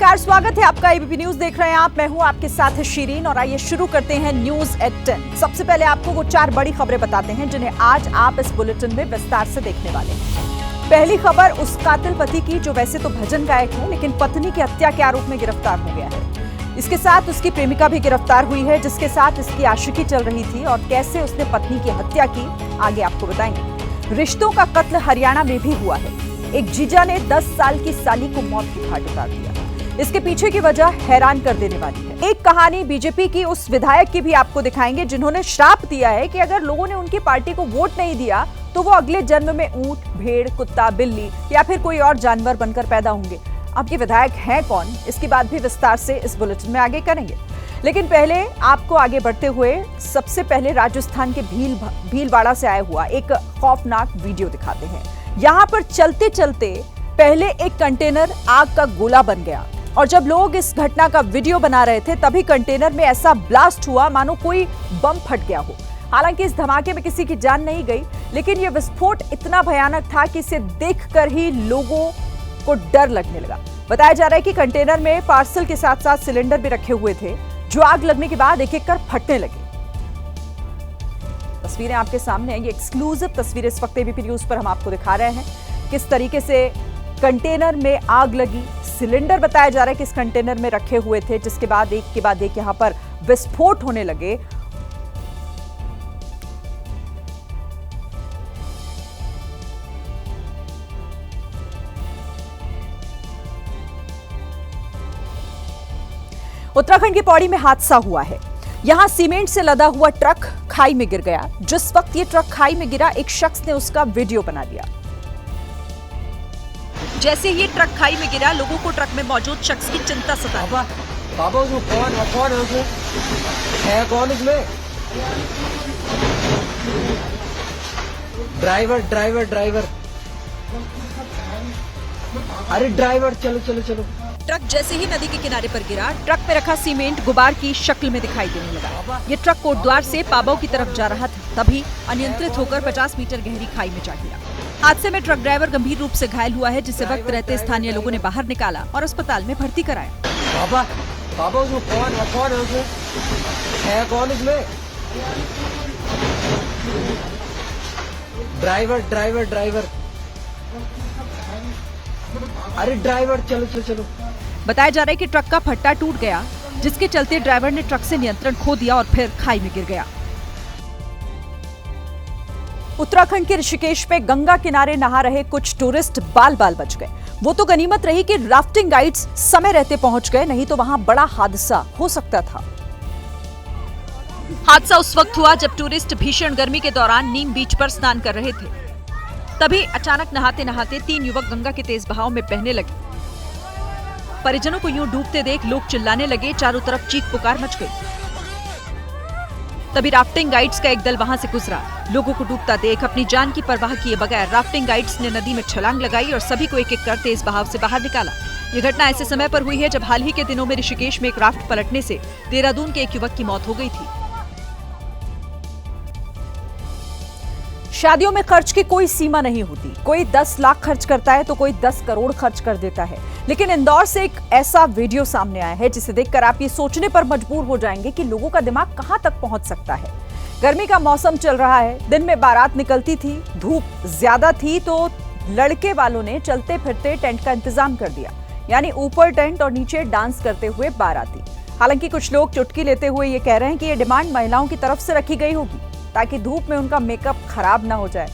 नमस्कार, स्वागत है आपका। एबीपी न्यूज देख रहे हैं आप। मैं हूं आपके साथ शिरीन और आइए शुरू करते हैं न्यूज एट 10। सबसे पहले आपको वो 4 बड़ी खबरें बताते हैं जिन्हें आज आप इस बुलेटिन में विस्तार से देखने वाले हैं। पहली खबर उस कातिल पति की जो वैसे तो भजन गायक है लेकिन पत्नी की हत्या के आरोप में गिरफ्तार हो गया है। इसके साथ उसकी प्रेमिका भी गिरफ्तार हुई है जिसके साथ इसकी आशिकी चल रही थी और कैसे उसने पत्नी की हत्या की आगे आपको बताएंगे। रिश्तों का कत्ल हरियाणा में भी हुआ है। एक जीजा ने 10 साल की साली को मौत की घाट उतार दिया। इसके पीछे की वजह हैरान कर देने वाली है। एक कहानी बीजेपी की उस विधायक की भी आपको दिखाएंगे जिन्होंने श्राप दिया है कि अगर लोगों ने उनकी पार्टी को वोट नहीं दिया तो वो अगले जन्म में ऊंट, भेड़, कुत्ता, बिल्ली या फिर कोई और जानवर बनकर पैदा होंगे। अब ये विधायक हैं कौन, इसकी बात भी विस्तार से इस बुलेटिन में आगे करेंगे। लेकिन पहले आपको आगे बढ़ते हुए सबसे पहले राजस्थान के भीलवाड़ा से आया हुआ एक खौफनाक वीडियो दिखाते हैं। यहाँ पर चलते चलते पहले एक कंटेनर आग का गोला बन गया और जब लोग इस घटना का वीडियो बना रहे थे तभी कंटेनर में ऐसा ब्लास्ट हुआ मानो कोई बम फट गया हो। हालांकि इस धमाके में किसी की जान नहीं गई, लेकिन यह विस्फोट इतना भयानक था कि इसे देखकर ही लोगों को डर लगने लगा। बताया जा रहा है कि कंटेनर में पार्सल के साथ साथ सिलेंडर भी रखे हुए थे जो आग लगने के बाद एक एक कर फटने लगे। तस्वीरें आपके सामने हैं। ये एक्सक्लूसिव तस्वीरें इस वक्त एबीपी न्यूज पर हम आपको दिखा रहे हैं। किस तरीके से कंटेनर में आग लगी, सिलेंडर बताया जा रहा है कि इस कंटेनर में रखे हुए थे जिसके बाद एक के बाद एक यहां पर विस्फोट होने लगे। उत्तराखंड की पौड़ी में हादसा हुआ है। यहां सीमेंट से लदा हुआ ट्रक खाई में गिर गया। जिस वक्त ये ट्रक खाई में गिरा एक शख्स ने उसका वीडियो बना लिया। जैसे ही ट्रक खाई में गिरा लोगों को ट्रक में मौजूद शख्स की चिंता सताई। बाबा उसमें कौन है उसमें? है कौन उसमें? ड्राइवर। अरे ड्राइवर, चलो। ट्रक जैसे ही नदी के किनारे पर गिरा, ट्रक में रखा सीमेंट गुबार की शक्ल में दिखाई देने लगा। ये ट्रक कोटद्वार से पाबौ की तरफ जा रहा था, तभी अनियंत्रित होकर 50 मीटर गहरी खाई में जा गिरा। हादसे में ट्रक ड्राइवर गंभीर रूप से घायल हुआ है जिसे वक्त रहते स्थानीय लोगों ने बाहर निकाला और अस्पताल में भर्ती कराया। बाबा उसमें कौन है उसमें? है कौन उसमें? ड्राइवर। अरे ड्राइवर, चलो। बताया जा रहा है कि ट्रक का फट्टा टूट गया जिसके चलते ड्राइवर ने ट्रक से नियंत्रण खो दिया और फिर खाई में गिर गया। उत्तराखंड के ऋषिकेश में गंगा किनारे नहा रहे कुछ टूरिस्ट बाल बच गए। वो तो गनीमत रही कि राफ्टिंग गाइड्स समय रहते पहुंच गए, नहीं तो वहां बड़ा हादसा हो सकता था। हादसा उस वक्त हुआ जब टूरिस्ट भीषण गर्मी के दौरान नीम बीच पर स्नान कर रहे थे। तभी अचानक नहाते नहाते 3 युवक गंगा के तेज बहाव में बहने लगे। परिजनों को यूं डूबते देख लोग चिल्लाने लगे, चारों तरफ चीख पुकार मच गई। तभी राफ्टिंग गाइड्स का एक दल वहां से गुजरा। लोगों को डूबता देख अपनी जान की परवाह किए बगैर राफ्टिंग गाइड्स ने नदी में छलांग लगाई और सभी को एक एक कर तेज बहाव से बाहर निकाला। ये घटना ऐसे समय पर हुई है जब हाल ही के दिनों में ऋषिकेश में एक राफ्ट पलटने से देहरादून के एक युवक की मौत हो गई थी। शादियों में खर्च की कोई सीमा नहीं होती। कोई 10 लाख खर्च करता है तो कोई 10 करोड़ खर्च कर देता है। लेकिन इंदौर से एक ऐसा वीडियो सामने आया है जिसे देखकर आप ये सोचने पर मजबूर हो जाएंगे कि लोगों का दिमाग कहां तक पहुंच सकता है। गर्मी का मौसम चल रहा है, दिन में बारात निकलती थी, धूप ज्यादा थी तो लड़के वालों ने चलते फिरते टेंट का इंतजाम कर दिया, यानी ऊपर टेंट और नीचे डांस करते हुए बाराती। हालांकि कुछ लोग चुटकी लेते हुए ये कह रहे हैं कि ये डिमांड महिलाओं की तरफ से रखी गई होगी ताकि धूप में उनका मेकअप खराब ना हो जाए।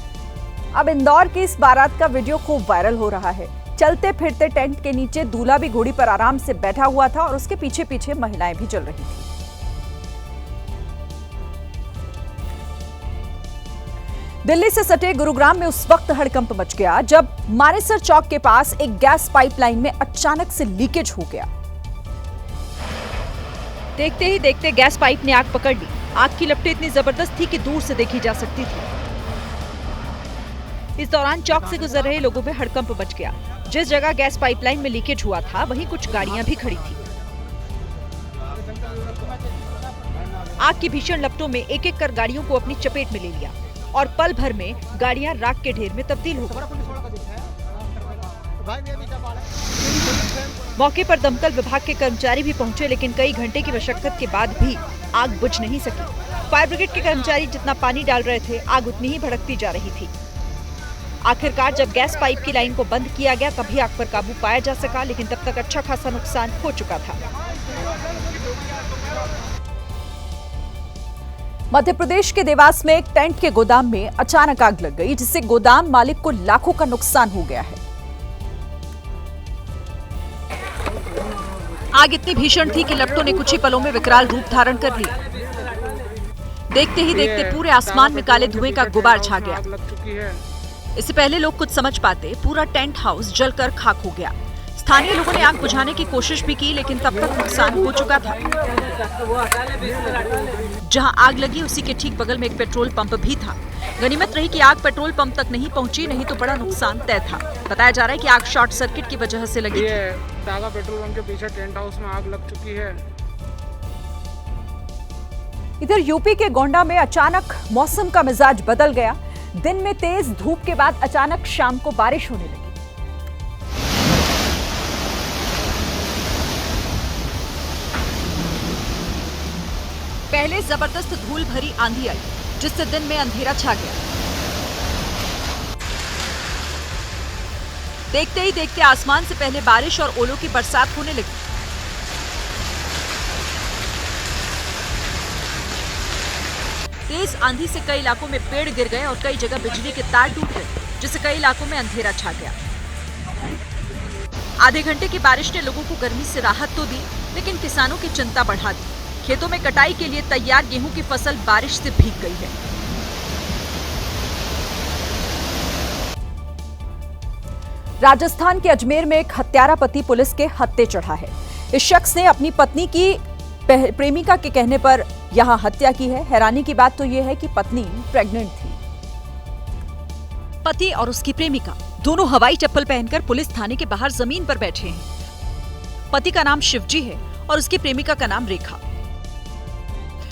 अब इंदौर की इस बारात का वीडियो खूब वायरल हो रहा है। चलते फिरते टेंट के नीचे दूल्हा भी घोड़ी पर आराम से बैठा हुआ था और उसके पीछे पीछे महिलाएं भी चल रही थी। दिल्ली से सटे गुरुग्राम में उस वक्त हड़कंप मच गया जब मानेसर चौक के पास एक गैस पाइपलाइन में अचानक से लीकेज हो गया। देखते ही देखते गैस पाइप ने आग पकड़ ली। आग की लपटें इतनी जबरदस्त थी कि दूर से देखी जा सकती थी। इस दौरान चौक से गुजर रहे लोगों में हड़कंप मच गया। जिस जगह गैस पाइपलाइन में लीकेज हुआ था वहीं कुछ गाड़ियां भी खड़ी थी। आग की भीषण लपटों में एक एक कर गाड़ियों को अपनी चपेट में ले लिया और पल भर में गाड़ियां राख के ढेर में तब्दील हो गई। मौके पर दमकल विभाग के कर्मचारी भी पहुंचे, लेकिन कई घंटे की मशक्कत के बाद भी आग बुझ नहीं सकी। फायर ब्रिगेड के कर्मचारी जितना पानी डाल रहे थे, आग उतनी ही भड़कती जा रही थी। आखिरकार जब गैस पाइप की लाइन को बंद किया गया तभी आग पर काबू पाया जा सका, लेकिन तब तक अच्छा खासा नुकसान हो चुका था। मध्य प्रदेश के देवास में एक टेंट के गोदाम में अचानक आग लग गई, जिससे गोदाम मालिक को लाखों का नुकसान हो गया है। आग इतनी भीषण थी कि लपटों ने कुछ ही पलों में विकराल रूप धारण कर लिया। देखते ही देखते पूरे आसमान में काले धुएं का गुबार छा गया। इससे पहले लोग कुछ समझ पाते, पूरा टेंट हाउस जलकर खाक हो गया। स्थानीय लोगों ने आग बुझाने की कोशिश भी की, लेकिन तब तक नुकसान हो चुका था। जहां आग लगी उसी के ठीक बगल में एक पेट्रोल पंप भी था। गनीमत रही कि आग पेट्रोल पंप तक नहीं पहुंची, नहीं तो बड़ा नुकसान तय था। बताया जा रहा है कि आग शॉर्ट सर्किट की वजह से लगी थी। टागा पेट्रोल पंप के पीछे टेंट हाउस में आग लग चुकी है। इधर यूपी के गोंडा में अचानक मौसम का मिजाज बदल गया। दिन में तेज धूप के बाद अचानक शाम को बारिश होने लगी। पहले जबरदस्त धूल भरी आंधी आई, जिससे दिन में अंधेरा छा गया। देखते ही देखते आसमान से पहले बारिश और ओलों की बरसात होने लगी। तेज आंधी से कई इलाकों में पेड़ गिर गए और कई जगह बिजली के तार टूट गए, जिससे कई इलाकों में अंधेरा छा गया। आधे घंटे की बारिश ने लोगों को गर्मी से राहत तो दी, लेकिन किसानों की चिंता बढ़ा दी। खेतों में कटाई के लिए तैयार गेहूं की फसल बारिश से भीग गई है। राजस्थान के अजमेर में एक हत्यारा पति पुलिस के हत्थे चढ़ा है। इस शख्स ने अपनी पत्नी की प्रेमिका के कहने पर यहां हत्या की है। हैरानी की बात तो यह है कि पत्नी प्रेग्नेंट थी। पति और उसकी प्रेमिका दोनों हवाई चप्पल पहनकर पुलिस थाने के बाहर जमीन पर बैठे हैं। पति का नाम शिवजी है और उसकी प्रेमिका का नाम रेखा।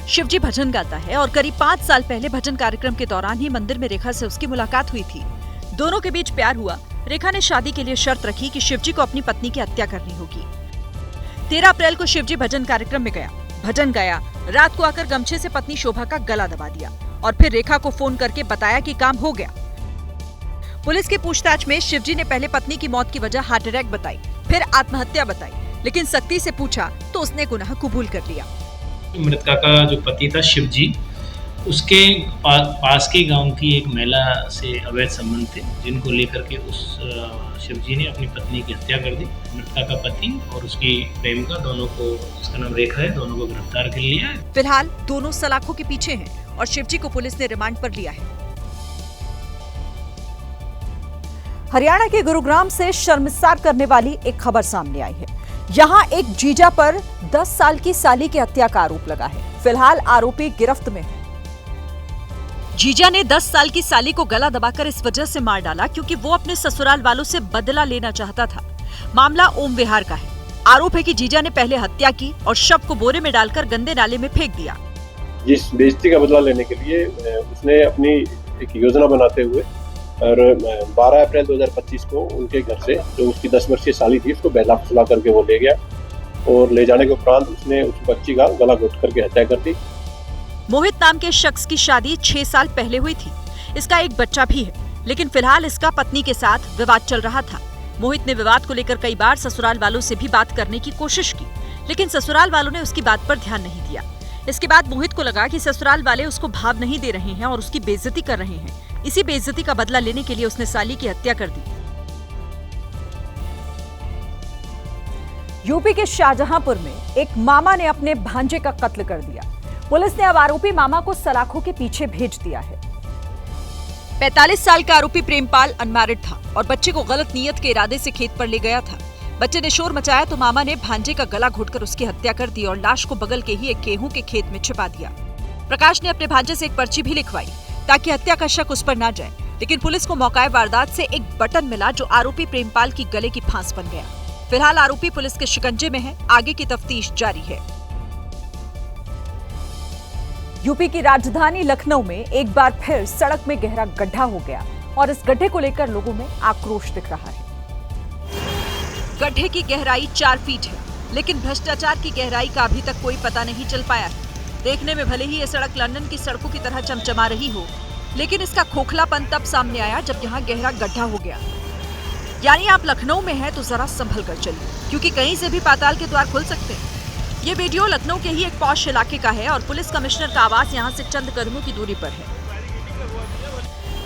शिवजी भजन गाता है और करीब 5 साल पहले भजन कार्यक्रम के दौरान ही मंदिर में रेखा से उसकी मुलाकात हुई थी। दोनों के बीच प्यार हुआ। रेखा ने शादी के लिए शर्त रखी कि शिवजी को अपनी पत्नी की हत्या करनी होगी। 13 अप्रैल को शिवजी भजन कार्यक्रम में गया, भजन गाया। रात को आकर गमछे से पत्नी शोभा का गला दबा दिया और फिर रेखा को फोन करके बताया कि काम हो गया। पुलिस की पूछताछ में शिवजी ने पहले पत्नी की मौत की वजह हार्ट अटैक बताई, फिर आत्महत्या बताई, लेकिन सख्ती से पूछा तो उसने गुनाह कबूल कर लिया। मृतका का जो पति था शिवजी, उसके पास के गांव की एक महिला से अवैध संबंध थे, जिनको लेकर के उस शिवजी ने अपनी पत्नी की हत्या कर दी। मृतका का पति और उसकी प्रेमिका दोनों को, उसका नाम रेखा है, दोनों को गिरफ्तार कर लिया है। फिलहाल दोनों सलाखों के पीछे हैं और शिवजी को पुलिस ने रिमांड पर लिया है। हरियाणा के गुरुग्राम से शर्मसार करने वाली एक खबर सामने आई है। यहाँ एक जीजा पर 10 साल की साली की हत्या का आरोप लगा है। फिलहाल आरोपी गिरफ्त में है। जीजा ने 10 साल की साली को गला दबाकर इस वजह से मार डाला क्योंकि वो अपने ससुराल वालों से बदला लेना चाहता था। मामला ओम विहार का है। आरोप है कि जीजा ने पहले हत्या की और शव को बोरे में डालकर गंदे नाले में फेंक दिया। जिस बेइज्जती का बदला लेने के लिए उसने अपनी एक योजना बनाते हुए और 12 अप्रैल 2025 को उनके घर से जो उसकी 10 वर्षीय साली थी उसको बहला फुसला करके वो ले गया और ले जाने के उपरांत उसने उस बच्ची का गला घोट करके हत्या कर दी। मोहित नाम के शख्स की शादी 6 साल पहले हुई थी। इसका एक बच्चा भी है, लेकिन फिलहाल इसका पत्नी के साथ विवाद चल रहा था। मोहित ने विवाद को लेकर कई बार ससुराल वालों से भी बात करने की कोशिश की, लेकिन ससुराल वालों ने उसकी बात पर ध्यान नहीं दिया। इसके बाद मोहित को लगा कि ससुराल वाले उसको भाव नहीं दे रहे हैं और उसकी बेइज्जती कर रहे हैं। इसी बेइज्जती का बदला लेने के लिए उसने साली की हत्या कर दी। यूपी के शाहजहांपुर में एक मामा ने अपने भांजे का कत्ल कर दिया। पुलिस ने अब आरोपी मामा को सलाखों के पीछे भेज दिया है। 45 साल का आरोपी प्रेमपाल अनमैरिड था और बच्चे को गलत नीयत के इरादे से खेत पर ले गया था। बच्चे ने शोर मचाया तो मामा ने भांजे का गला घोटकर उसकी हत्या कर दी और लाश को बगल के ही एक गेहूं के खेत में छिपा दिया। प्रकाश ने अपने भांजे से एक पर्ची भी लिखवाई ताकि हत्या का शक उस पर न जाए, लेकिन पुलिस को मौके वारदात से एक बटन मिला जो आरोपी प्रेमपाल की गले की फांस बन गया। फिलहाल आरोपी पुलिस के शिकंजे में है। आगे की तफ्तीश जारी है। यूपी की राजधानी लखनऊ में एक बार फिर सड़क में गहरा गड्ढा हो गया और इस गड्ढे को लेकर लोगों में आक्रोश दिख रहा है। गड्ढे की गहराई 4 फीट है, लेकिन भ्रष्टाचार की गहराई का अभी तक कोई पता नहीं चल पाया है। देखने में भले ही ये सड़क लंदन की सड़कों की तरह चमचमा रही हो, लेकिन इसका खोखलापन तब सामने आया जब यहाँ गहरा गड्ढा हो गया। यानी आप लखनऊ में हैं तो जरा संभल कर चलिए, क्योंकि कहीं से भी पाताल के द्वार खुल सकते हैं। ये वीडियो लखनऊ के ही एक पॉश इलाके का है और पुलिस कमिश्नर का आवास यहाँ से चंद कदमों की दूरी पर है।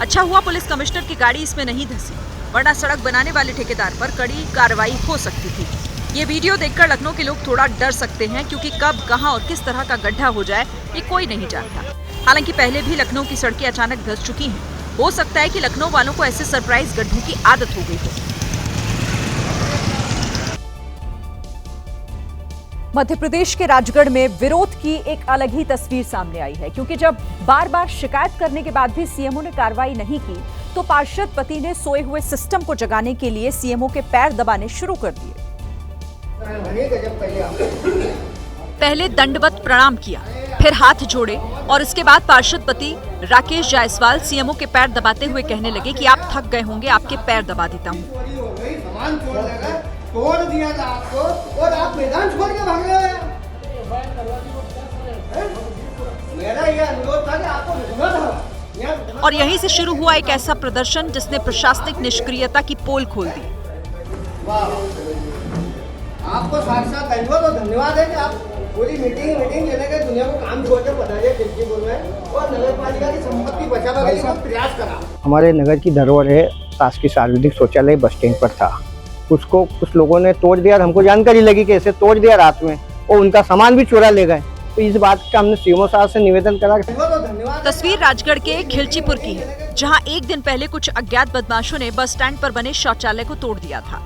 अच्छा हुआ पुलिस कमिश्नर की गाड़ी इसमें नहीं धंसी, वरना सड़क बनाने वाले ठेकेदार पर कड़ी कार्रवाई हो सकती थी। ये वीडियो देखकर लखनऊ के लोग थोड़ा डर सकते हैं, क्योंकि कब, कहां और किस तरह का गड्ढा हो जाए ये कोई नहीं जानता। हालांकि पहले भी लखनऊ की सड़कें अचानक धंस चुकी हैं। हो सकता है कि लखनऊ वालों को ऐसे सरप्राइज गड्ढों की आदत हो गई हो। मध्य प्रदेश के राजगढ़ में विरोध की एक अलग ही तस्वीर सामने आई है, क्योंकि जब बार बार शिकायत करने के बाद भी सीएमओ ने कार्रवाई नहीं की, तो पार्षद पति ने सोए हुए सिस्टम को जगाने के लिए सीएमओ के पैर दबाने शुरू कर दिए। पहले दंडवत प्रणाम किया, फिर हाथ जोड़े और इसके बाद पार्षद पति राकेश जायसवाल सीएमओ के पैर दबाते हुए कहने लगे कि आप थक गए होंगे, आपके पैर दबा देता हूँ। तोड़ दिया था आपको और आप मैदान छोड़ के भाग रहे हैं। मेरा ये अनुरोध था कि आपको रुकना था। और यहीं से शुरू हुआ एक ऐसा प्रदर्शन जिसने प्रशासनिक निष्क्रियता की पोल खोल दी। आपको साथ साथ धन्यवाद है कि आप पूरी मीटिंग लेने के दुनिया को काम छोड़ के पधारे खिलचीपुर में और नगर पालिका की संपत्ति बचाने का प्रयास करा। हमारे नगर की धरोहर है, शासकीय सार्वजनिक शौचालय बस स्टैंड पर था। उसको कुछ लोगों ने तोड़ दिया, हमको जानकारी लगी कि ऐसे तोड़ दिया रात में, और उनका सामान भी चुरा ले गए। तो इस बात का हमने सीएमओ साहब से निवेदन करा। तस्वीर राजगढ़ के खिलचीपुर की है, जहां एक दिन पहले कुछ अज्ञात बदमाशों ने बस स्टैंड पर बने शौचालय को तोड़ दिया था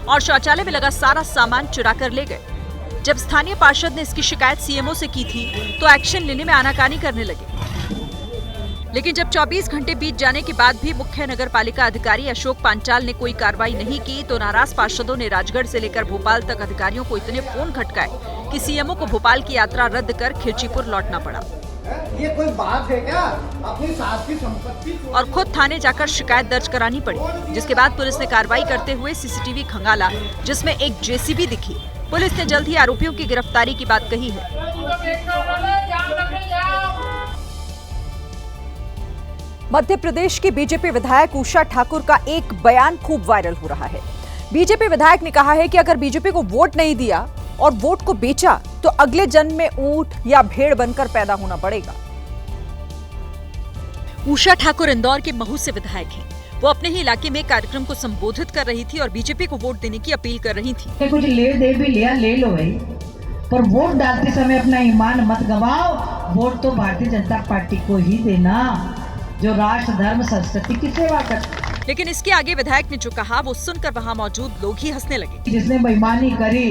और शौचालय में लगा सारा सामान चुरा कर ले गए। जब स्थानीय पार्षद ने इसकी शिकायत सीएमओ से की थी, तो एक्शन लेने में आनाकानी करने लगे। लेकिन जब 24 घंटे बीत जाने के बाद भी मुख्य नगर पालिका अधिकारी अशोक पांचाल ने कोई कार्रवाई नहीं की, तो नाराज पार्षदों ने राजगढ़ से लेकर भोपाल तक अधिकारियों को इतने फोन खटकाए कि सीएमओ को भोपाल की यात्रा रद्द कर खिलचीपुर लौटना पड़ा। ये कोई बात है क्या? अपनी सास की संपत्ति और खुद थाने जाकर शिकायत दर्ज करानी पड़ी, जिसके बाद पुलिस ने कार्रवाई करते हुए सीसीटीवी खंगाला, जिसमें एक जेसीबी दिखी। पुलिस ने जल्द ही आरोपियों की गिरफ्तारी की बात कही है। मध्य प्रदेश की बीजेपी विधायक उषा ठाकुर का एक बयान खूब वायरल हो रहा है। बीजेपी विधायक ने कहा है कि अगर बीजेपी को वोट नहीं दिया और वोट को बेचा, तो अगले जन्म में ऊंट या भेड़ बनकर पैदा होना पड़ेगा। उषा ठाकुर इंदौर के महू से विधायक हैं। वो अपने ही इलाके में कार्यक्रम को संबोधित कर रही थी और बीजेपी को वोट देने की अपील कर रही थी। कुछ ले दे भी लिया, ले लो भाई, पर वोट डालते समय अपना ईमान मत गवाओ। वोट तो भारतीय जनता पार्टी को ही देना, जो राष्ट्र धर्म संस्कृति की सेवा करती। लेकिन इसके आगे विधायक ने जो कहा, वो सुनकर वहाँ मौजूद लोग ही हंसने लगे। जिसने बेईमानी करी,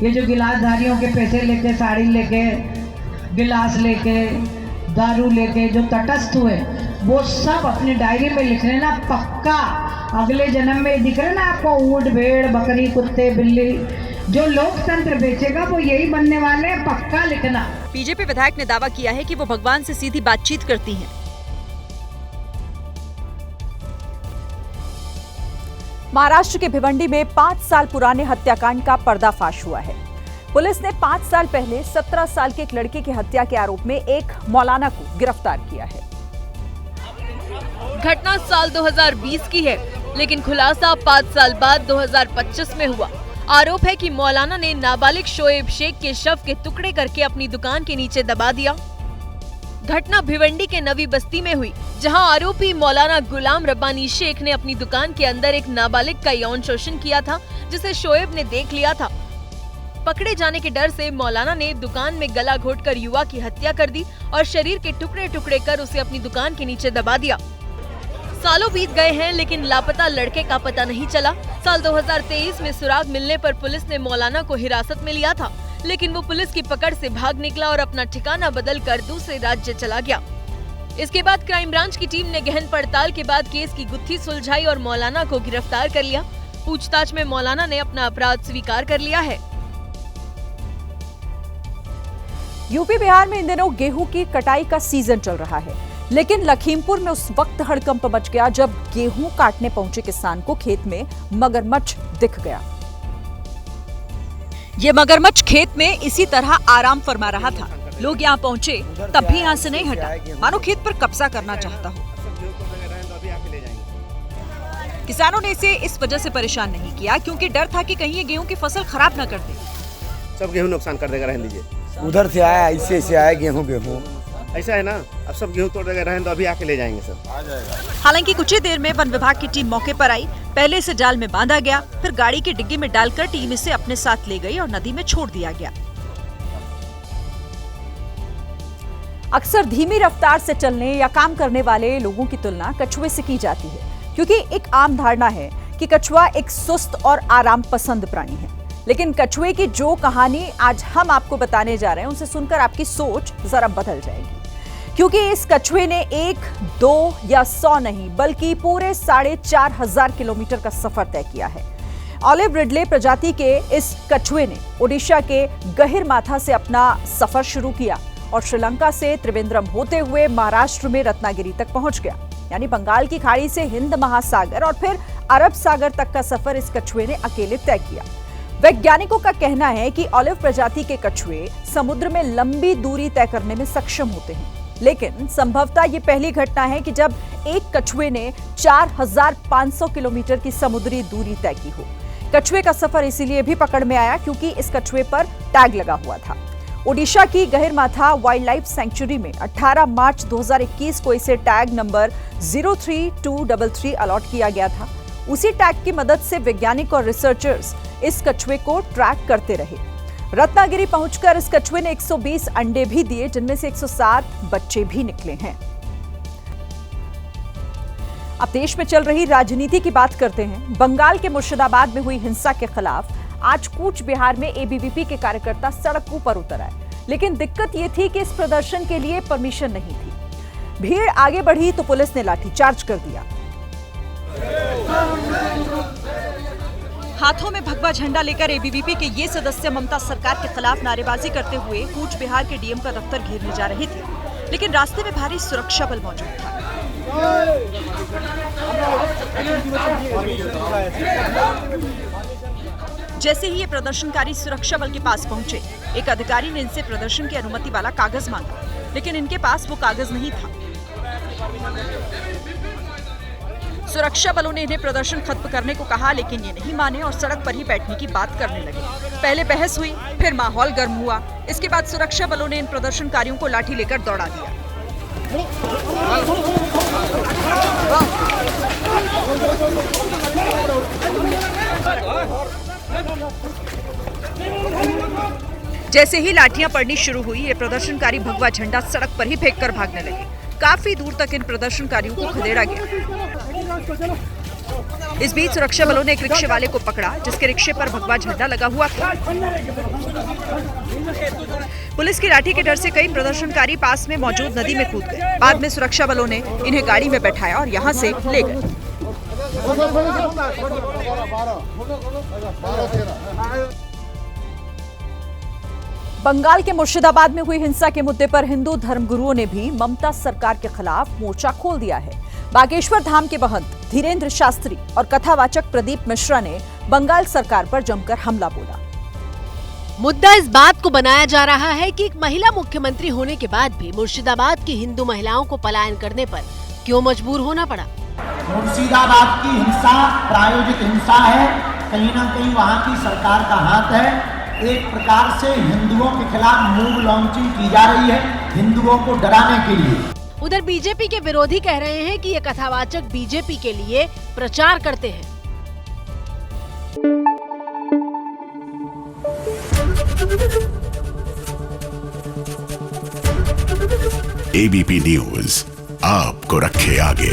ये जो गिलासधारियों के पैसे लेके, साड़ी लेके, गिलास लेके, दारू लेके जो तटस्थ हुए, वो सब अपनी डायरी में लिख लेना। पक्का अगले जन्म में दिख रहा ना आपको, ऊंट भेड़ बकरी कुत्ते बिल्ली, जो लोकतंत्र बेचेगा वो यही बनने वाले हैं, पक्का लिखना। बीजेपी विधायक ने दावा किया है कि वो भगवान से सीधी बातचीत करती हैं। महाराष्ट्र के भिवंडी में 5 साल पुराने हत्याकांड का पर्दाफाश हुआ है। पुलिस ने 5 साल पहले 17 साल के एक लड़के की हत्या के आरोप में एक मौलाना को गिरफ्तार किया है। घटना साल 2020 की है, लेकिन खुलासा 5 साल बाद 2025 में हुआ। आरोप है कि मौलाना ने नाबालिग शोएब शेख के शव के टुकड़े करके अपनी दुकान के नीचे दबा दिया। घटना भिवंडी के नवी बस्ती में हुई, जहां आरोपी मौलाना गुलाम रब्बानी शेख ने अपनी दुकान के अंदर एक नाबालिग का यौन शोषण किया था, जिसे शोएब ने देख लिया था। पकड़े जाने के डर से मौलाना ने दुकान में गला घोटकर युवा की हत्या कर दी और शरीर के टुकड़े टुकड़े कर उसे अपनी दुकान के नीचे दबा दिया। सालों बीत गए हैं, लेकिन लापता लड़के का पता नहीं चला। साल 2023 में सुराग मिलने पर पुलिस ने मौलाना को हिरासत में लिया था, लेकिन वो पुलिस की पकड़ से भाग निकला और अपना ठिकाना बदलकर दूसरे राज्य चला गया। इसके बाद क्राइम ब्रांच की टीम ने गहन पड़ताल के बाद केस की गुत्थी सुलझाई और मौलाना को गिरफ्तार कर लिया। पूछताछ में मौलाना ने अपना अपराध स्वीकार कर लिया है। यूपी बिहार में इन दिनों गेहूं की कटाई का सीजन चल रहा है, लेकिन लखीमपुर में उस वक्त हड़कंप मच गया जब गेहूं काटने पहुंचे किसान को खेत में मगरमच्छ दिख गया। ये मगरमच्छ खेत में इसी तरह आराम फरमा रहा था। लोग यहाँ पहुँचे तब भी यहाँ से नहीं हटा, मानो खेत पर कब्जा करना चाहता हो। किसानों ने इसे इस वजह से परेशान नहीं किया क्योंकि डर था कि कहीं ये गेहूं की फसल खराब न कर दे। सब गेहूं नुकसान कर देगा, रहने दीजिए। उधर से आया, ऐसे से आया गेहूं ऐसा है ना, अब सब गेहूं तोड़ देगा, रहने तो अभी आके ले जाएंगे सब। आ जाएगा। हालांकि कुछ ही देर में वन विभाग की टीम मौके पर आई। पहले इसे जाल में बांधा गया, फिर गाड़ी की डिग्गी में डालकर टीम इसे अपने साथ ले गई और नदी में छोड़ दिया गया। अक्सर धीमी रफ्तार से चलने या काम करने वाले लोगों की तुलना कछुए से की जाती है, क्योंकि एक आम धारणा है कि कछुआ एक सुस्त और आराम पसंद प्राणी है। लेकिन कछुए की जो कहानी आज हम आपको बताने जा रहे हैं, उसे सुनकर आपकी सोच जरा बदल जाएगी, क्योंकि इस कछुए ने 1, 2 या 100 नहीं बल्कि पूरे 4,500 किलोमीटर का सफर तय किया है। ऑलिव रिडले प्रजाति के इस कछुए ने ओडिशा के गहिरमाथा से अपना सफर शुरू किया और श्रीलंका से त्रिवेंद्रम होते हुए महाराष्ट्र में रत्नागिरी तक पहुंच गया। यानी बंगाल की खाड़ी से हिंद महासागर और फिर अरब सागर तक का सफर इस कछुए ने अकेले तय किया। वैज्ञानिकों का कहना है कि ऑलिव प्रजाति के कछुए समुद्र में लंबी दूरी तय करने में सक्षम होते हैं, लेकिन संभवतः ये पहली घटना है कि जब एक कछुए ने 4,500 किलोमीटर की समुद्री दूरी तय की हो। कछुए का सफर इसीलिए भी पकड़ में आया क्योंकि इस कछुए पर टैग लगा हुआ था। ओडिशा की गहिरमाथा वाइल्ड लाइफ सेंचुरी में 18 मार्च 2021 को इसे टैग नंबर 03233 अलॉट किया गया था। उसी टैग की मदद से वैज्ञानिक और रिसर्चर्स इस कछुए को ट्रैक करते रहे। रत्नागिरी पहुंचकर इस कछुए ने 120 अंडे भी दिए, जिनमें से 107 बच्चे भी निकले हैं। अब देश में चल रही राजनीति की बात करते हैं। बंगाल के मुर्शिदाबाद में हुई हिंसा के खिलाफ आज कूच बिहार में एबीवीपी के कार्यकर्ता सड़कों पर उतर आए, लेकिन दिक्कत ये थी कि इस प्रदर्शन के लिए परमिशन नहीं थी। भीड़ आगे बढ़ी तो पुलिस ने लाठीचार्ज कर दिया। हाथों में भगवा झंडा लेकर एबीवीपी के ये सदस्य ममता सरकार के खिलाफ नारेबाजी करते हुए कूच बिहार के डीएम का दफ्तर घेरने जा रहे थे, लेकिन रास्ते में भारी सुरक्षा बल मौजूद था। जैसे ही ये प्रदर्शनकारी सुरक्षा बल के पास पहुंचे, एक अधिकारी ने इनसे प्रदर्शन की अनुमति वाला कागज मांगा, लेकिन इनके पास वो कागज नहीं था। सुरक्षा बलों ने इन्हें प्रदर्शन खत्म करने को कहा, लेकिन ये नहीं माने और सड़क पर ही बैठने की बात करने लगे। पहले बहस हुई, फिर माहौल गर्म हुआ। इसके बाद सुरक्षा बलों ने इन प्रदर्शनकारियों को लाठी लेकर दौड़ा दिया। जैसे ही लाठियां पड़नी शुरू हुई, ये प्रदर्शनकारी भगवा झंडा सड़क पर ही फेंककर भागने लगे। काफी दूर तक इन प्रदर्शनकारियों को खदेड़ा गया। इस बीच सुरक्षा बलों ने एक रिक्शे वाले को पकड़ा, जिसके रिक्शे पर भगवा झंडा लगा हुआ था। पुलिस की लाठी के डर से कई प्रदर्शनकारी पास में मौजूद नदी में कूद गए। बाद में सुरक्षा बलों ने इन्हें गाड़ी में बैठाया और यहां से ले गए। बंगाल के मुर्शिदाबाद में हुई हिंसा के मुद्दे पर हिंदू धर्मगुरुओं ने भी ममता सरकार के खिलाफ मोर्चा खोल दिया है। बागेश्वर धाम के महंत धीरेन्द्र शास्त्री और कथावाचक प्रदीप मिश्रा ने बंगाल सरकार पर जमकर हमला बोला। मुद्दा इस बात को बनाया जा रहा है कि एक महिला मुख्यमंत्री होने के बाद भी मुर्शिदाबाद की हिंदू महिलाओं को पलायन करने पर क्यों मजबूर होना पड़ा। मुर्शिदाबाद की हिंसा प्रायोजित हिंसा है, कहीं न कहीं वहाँ की सरकार का हाथ है। एक प्रकार से हिंदुओं के खिलाफ मूव लॉन्चिंग की जा रही है, हिंदुओं को डराने के लिए। उधर बीजेपी के विरोधी कह रहे हैं कि ये कथावाचक बीजेपी के लिए प्रचार करते हैं। एबीपी न्यूज आपको रखे आगे।